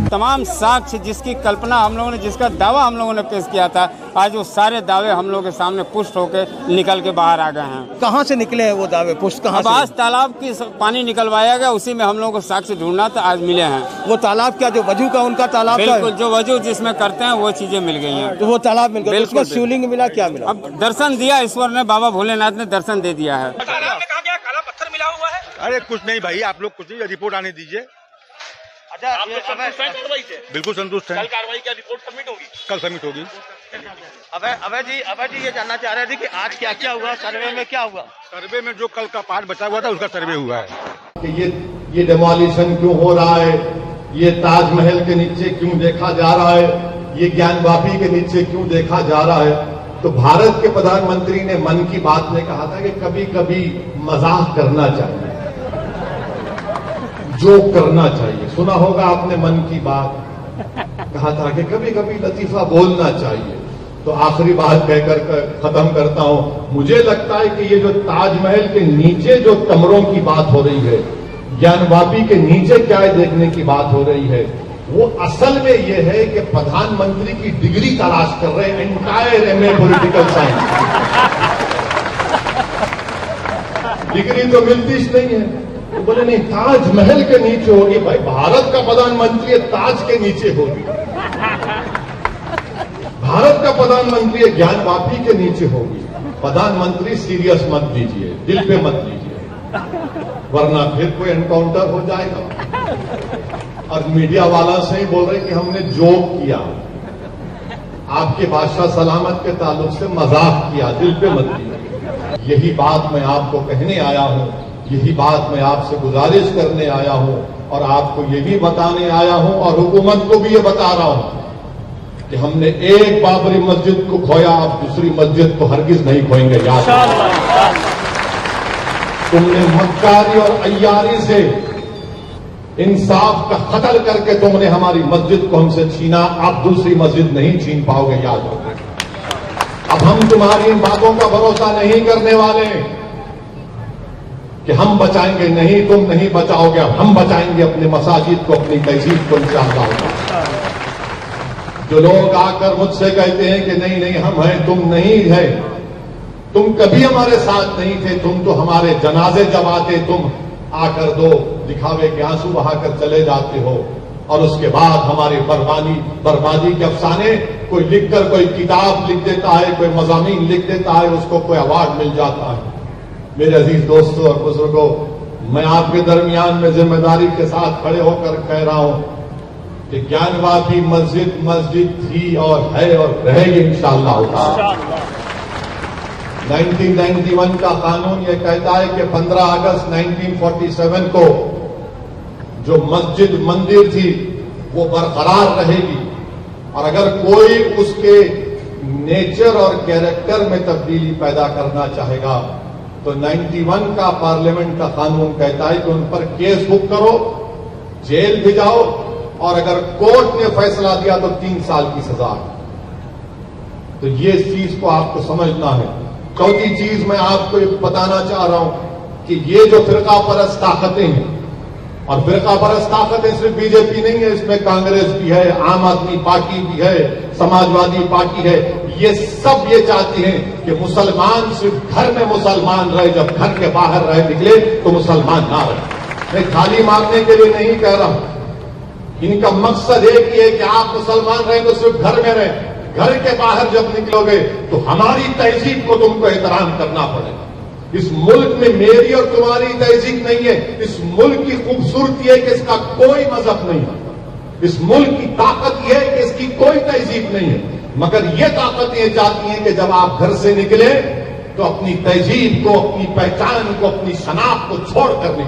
तमाम साक्ष्य जिसकी कल्पना हम लोगों ने, जिसका दावा हम लोगों ने पेश किया था, आज वो सारे दावे हम लोगों के सामने पुष्ट होकर निकल के बाहर आ गए हैं। कहाँ से निकले हैं वो दावे, पुष्ट कहाँ से? आज तालाब की पानी निकलवाया गया, उसी में हम लोगों को साक्ष्य ढूंढना था, आज मिले हैं। वो तालाब क्या, जो वजू का उनका तालाब था? बिल्कुल, जो वजू जिसमें करते हैं वो चीजें मिल गई हैं। तो वो तालाब मिल गया, बिल्कुल, उसमें शिवलिंग मिला, क्या मिला? अब दर्शन दिया ईश्वर ने, बाबा भोलेनाथ ने दर्शन दे दिया है। तालाब में कहा गया काला पत्थर मिला हुआ है। अरे कुछ नहीं भाई, आप लोग कुछ नहीं, रिपोर्ट आने दीजिए। अच्छा, आप लोग संतुष्ट हैं कार्रवाई से? बिल्कुल संतुष्ट हैं। कल कार्रवाई क्या रिपोर्ट सबमिट होगी? कल सबमिट होगी। अभय जी ये जानना चाह रहे थे कि आज क्या क्या हुआ, सर्वे में क्या हुआ? सर्वे में जो कल का पार्ट बचा हुआ था उसका सर्वे हुआ है कि ये डेमोलिशन क्यों हो रहा है, ये ताजमहल के नीचे क्यों देखा जा रहा है, ये ज्ञानवापी के नीचे क्यों देखा जा रहा है। तो भारत के प्रधानमंत्री ने मन की बात में कहा था कि कभी कभी मजाक करना चाहिए, जोक करना चाहिए। सुना होगा आपने मन की बात, कहा था कि कभी कभी लतीफा बोलना चाहिए। तो आखिरी बात कहकर खत्म करता हूं, मुझे लगता है कि ये जो ताजमहल के नीचे जो कमरों की बात हो रही है, ज्ञानवापी के नीचे क्या देखने की बात हो रही है, वो असल में ये है कि प्रधानमंत्री की डिग्री तलाश कर रहे हैं, entire MA political science. Degree तो मिलती नहीं है। तो बोले नहीं, ताजमहल के नीचे होगी। भाई भारत का प्रधानमंत्री ताज के नीचे होगी, भारत का प्रधानमंत्री ज्ञानवापी के नीचे होगी। प्रधानमंत्री सीरियस मत लीजिए, दिल पे मत लीजिए, वरना फिर कोई एनकाउंटर हो जाएगा। और मीडिया वाला से ही बोल रहे कि हमने जोक किया, आपके बादशाह सलामत के ताल्लुक से मजाक किया, दिल पे मत लीजिए। यही बात मैं आपको कहने आया हूं, यही बात मैं आपसे गुजारिश करने आया हूं, और आपको ये भी बताने आया हूं और हुकूमत को भी ये बता रहा हूं कि हमने एक बाबरी मस्जिद को खोया, आप दूसरी मस्जिद को हरगिज नहीं खोएंगे। याद तुमने मक्कारी और अय्यारी से इंसाफ का कत्ल करके तुमने हमारी मस्जिद को हमसे छीना, आप दूसरी मस्जिद नहीं छीन पाओगे। याद रखो, अब हम तुम्हारी इन बातों का भरोसा नहीं करने वाले कि हम बचाएंगे, नहीं तुम नहीं बचाओगे, हम बचाएंगे अपने मसाजिद को, अपनी तहजीब को इंशाअल्लाह। जो लोग आकर मुझसे कहते हैं कि नहीं नहीं हम हैं, तुम नहीं है, तुम कभी हमारे साथ नहीं थे, तुम तो हमारे जनाजे जब आते तुम आकर दो दिखावे के आंसू बहाकर चले जाते हो, और उसके बाद हमारी बर्बादी के अफसाने कोई लिखकर कोई किताब लिख देता है, कोई मज़ामीन लिख देता है, उसको कोई अवार्ड मिल जाता है। मेरे अजीज दोस्तों और बुजुर्गों, मैं आपके दरमियान में जिम्मेदारी के साथ खड़े होकर कह रहा हूं कि ज्ञानवापी मस्जिद थी और है और रहेगी इंशाअल्लाह। 1991 का कानून यह कहता है कि 15 अगस्त 1947 को जो मंदिर थी वो बरकरार रहेगी, और अगर कोई उसके नेचर और कैरेक्टर में तब्दीली पैदा करना चाहेगा तो 91 का पार्लियामेंट का कानून कहता है कि उन पर केस बुक करो, जेल भी जाओ, और अगर कोर्ट ने फैसला दिया तो 3 साल की सजा। तो ये चीज को आपको समझना है। चौथी चीज मैं आपको बताना चाह रहा हूं कि ये जो फिरका परस्त ताकतें हैं, और फिरका परस्त ताकतें सिर्फ बीजेपी नहीं है, इसमें कांग्रेस भी है, आम आदमी पार्टी भी है, समाजवादी पार्टी है, ये सब ये चाहते हैं कि मुसलमान सिर्फ घर में मुसलमान रहे, जब घर के बाहर रहे निकले तो मुसलमान ना रहे। मैं थाली मारने के लिए नहीं कह रहा हूं, इनका मकसद एक ही है कि आप मुसलमान रहे तो सिर्फ घर में रहे, घर के बाहर जब निकलोगे तो हमारी तहजीब को तुमको एहतराम करना पड़ेगा। इस मुल्क में मेरी और तुम्हारी तहजीब नहीं है, इस मुल्क की खूबसूरती है कि इसका कोई मजहब नहीं है, इस मुल्क की ताकत यह है कि इसकी कोई तहजीब नहीं है, मगर ये ताकत ये चाहती है कि जब आप घर से निकले तो अपनी तहजीब को, अपनी पहचान को, अपनी शनाख्त को छोड़ कर निकले।